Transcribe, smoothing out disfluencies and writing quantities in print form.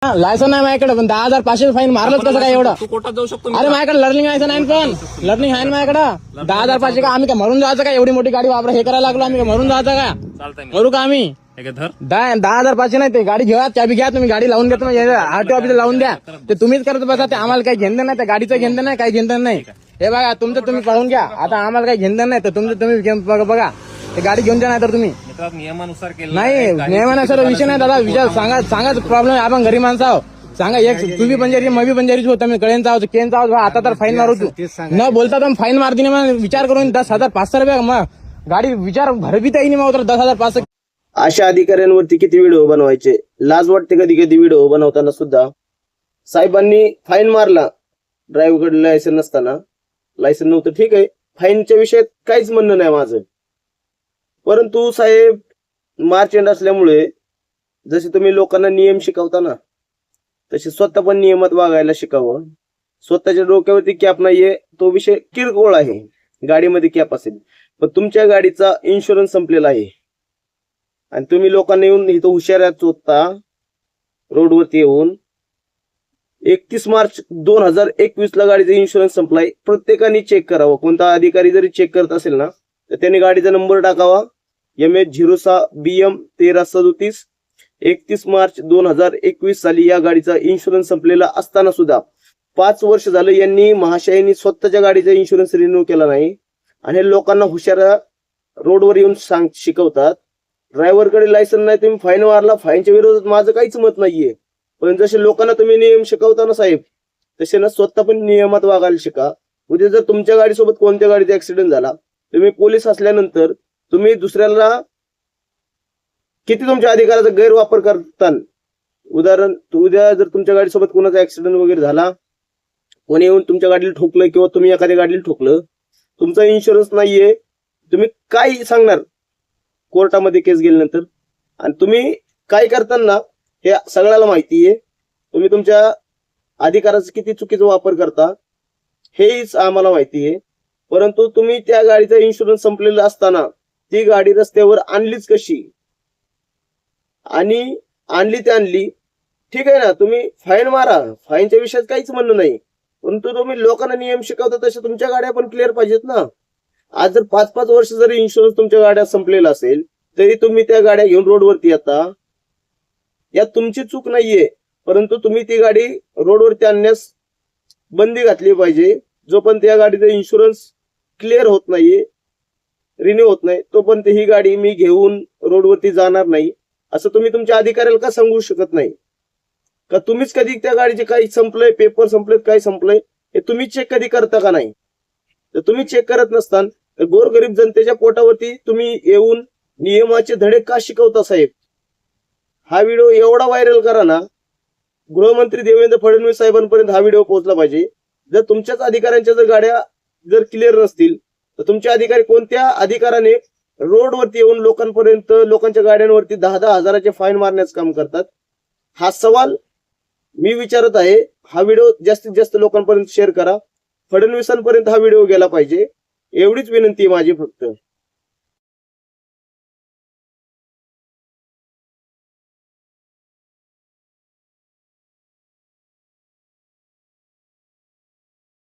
Licence आहे माझ्याकडे, पण 10,500 फाईन मारलंच कसं काय एवढं? तू कोर्टात जाऊ शकतो. अरे माझ्याकडे लर्निंग लायसन आहे, पण लर्निंग आहे ना माझ्याकडे. 10,500 का आम्ही काय मरून जायचं का? एवढी मोठी गाडी वापरा हे करायला लागलो आम्ही, मरून जायचं का? चालतंय मी करू का आम्ही? हे घे धर. 10,500 नाही, ते गाडी घ्या, चाबी घ्या, तुम्ही गाडी लावून देतो आरटीओ ऑफिसला लावून द्या. ते तुम्हीच करत बसा, ते आम्हाला काही घेणं नाही, त्या गाडीचं घेणं नाही, काही घेणं नाही. हे बघा तुमचं तुम्ही पाहून घ्या, आता आम्हाला काही घेणं नाही, तर तुमचं तुम्ही बघा. ते गाडी घेऊन द्या, नाही तर तुम्ही मित्रा नियमानुसार केलं नाही. नियमानुसार विषय नाही दादा, विचार सांगा प्रॉब्लेम. आपण घरी माणसं आहो, सांगा. एक तुम्ही बंजारी मी बंजारीच होता, मी कळेनचा आहोत, केनचा आहोत. आता तर फाईन मारू तू न बोलता तर फाईन मारती नाही. विचार करून 10,500 रुपये मग गाडी विचार भरबीता नाही मग 10,500. अशा अधिकाऱ्यांवरती किती व्हिडिओ बनवायचे? लाज वाटते कधी कधी व्हिडिओ बनवताना सुद्धा. साहेबांनी फाईन मारला, ड्रायव्हरकडे लायसन नसताना. लायसन नव्हतं ठीक आहे, फाईनच्या विषयात काहीच म्हणणं नाही माझं. परंतु साहेब मार्च एंड असल्यामुळे जसे तुम्ही लोकांना नियम शिकवता ना, तसे स्वतः पण नियमात वागायला शिकावं. स्वतःच्या डोक्यावरती कॅप नाहीये तो विषय किरकोळ आहे. गाडीमध्ये कॅप असेल, पण तुमच्या गाडीचा इन्शुरन्स संपलेला आहे आणि तुम्ही लोकांना येऊन इथं हुशाऱ्या चोरता रोडवरती येऊन. 31 मार्च 2021 ला गाडीचा इन्शुरन्स संपलाय. प्रत्येकाने चेक करावं. कोणता अधिकारी जरी चेक करत असेल ना, तर त्यांनी गाडीचा नंबर टाकावा, MH06BM 1337. 31 मार्च 2021 साली या गाडीचा इन्शुरन्स संपलेला असताना सुद्धा 5 वर्ष झालं यांनी महाशयांनी स्वतःच्या गाडीचा इन्शुरन्स रिन्यू केला नाही. आणि हे लोकांना हुशारा रोडवर येऊन शिकवतात. ड्रायव्हरकडे लायसन नाही, तुम्ही फाईन मारला. फाईनच्या विरोधात माझं काहीच मत नाहीये, पण जसे लोकांना तुम्ही नियम शिकवता ना साहेब, तसे ना स्वतः पण नियमात वागायला शिका. उद्या जर तुमच्या गाडीसोबत कोणत्या गाडीचा ऍक्सिडेंट झाला, तुम्ही पोलीस असल्यानंतर तुम्ही दुसऱ्याला किती तुमच्या अधिकाराचा गैरवापर करताल. उदाहरण, उद्या जर तुमच्या गाडीसोबत कोणाचा ऍक्सिडेंट वगैरे झाला, कोणी येऊन तुमच्या गाडीला ठोकलं किंवा तुम्ही एखाद्या गाडीला ठोकलं, तुमचा इन्शुरन्स नाहीये, तुम्ही काय सांगणार कोर्टामध्ये केस गेल्यानंतर? आणि तुम्ही काय करताना हे सगळ्याला माहितीये. तुम्ही तुमच्या अधिकाराचा किती चुकीचा वापर करता हेच आम्हाला माहितीये. परंतु तुम्ही त्या गाडीचा इन्शुरन्स संपलेला असताना ती गाडी रस्त्यावर आणलीच कशी? आणि आणली ते आणली ठीक आहे ना, तुम्ही फाईन मारा, फाईनच्या विषयात काहीच म्हणणं नाही. परंतु तुम्ही लोकांना नियम शिकवता तसे तुमच्या गाड्या पण क्लिअर पाहिजेत ना. आज जर 5-5 वर्ष जरी इन्शुरन्स तुमच्या गाड्या संपलेला असेल, तरी तुम्ही त्या गाड्या घेऊन रोडवरती येता, यात तुमची चूक नाहीये. परंतु तुम्ही ती गाडी रोडवरती आणण्यास बंदी घातली पाहिजे. जोपर्यंत या गाडीचा इन्शुरन्स क्लिअर होत नाहीये, रिन्यू होत नाही, तोपर्यंत ही गाडी मी घेऊन रोडवरती जाणार नाही. असं तुम्ही तुमच्या अधिकाऱ्याला का सांगू शकत नाही? का तुम्हीच कधी त्या गाडीचे काही संपलंय, पेपर संपलेत, काय संपलंय हे तुम्ही चेक कधी करता का नाही? तर तुम्ही चेक करत नसताना तर गोरगरीब जनतेच्या पोटावरती तुम्ही येऊन नियमाचे धडे का शिकवता साहेब? हा व्हिडिओ एवढा व्हायरल करा ना, गृहमंत्री देवेंद्र फडणवीस साहेबांपर्यंत हा व्हिडिओ पोहोचला पाहिजे. जर तुमच्याच अधिकाऱ्यांच्या जर गाड्या जर क्लिअर नसतील, तर तुमचे अधिकारी कोणत्या अधिकाराने रोडवरती येऊन लोकांपर्यंत, लोकांच्या गाड्यांवरती 10-10 हजाराचे फाईन मारण्याचं काम करतात? हा सवाल मी विचारत आहे. हा व्हिडिओ जास्तीत जास्त लोकांपर्यंत शेअर करा. फडणवीसांपर्यंत हा व्हिडिओ गेला पाहिजे, एवढीच विनंती आहे माझी फक्त.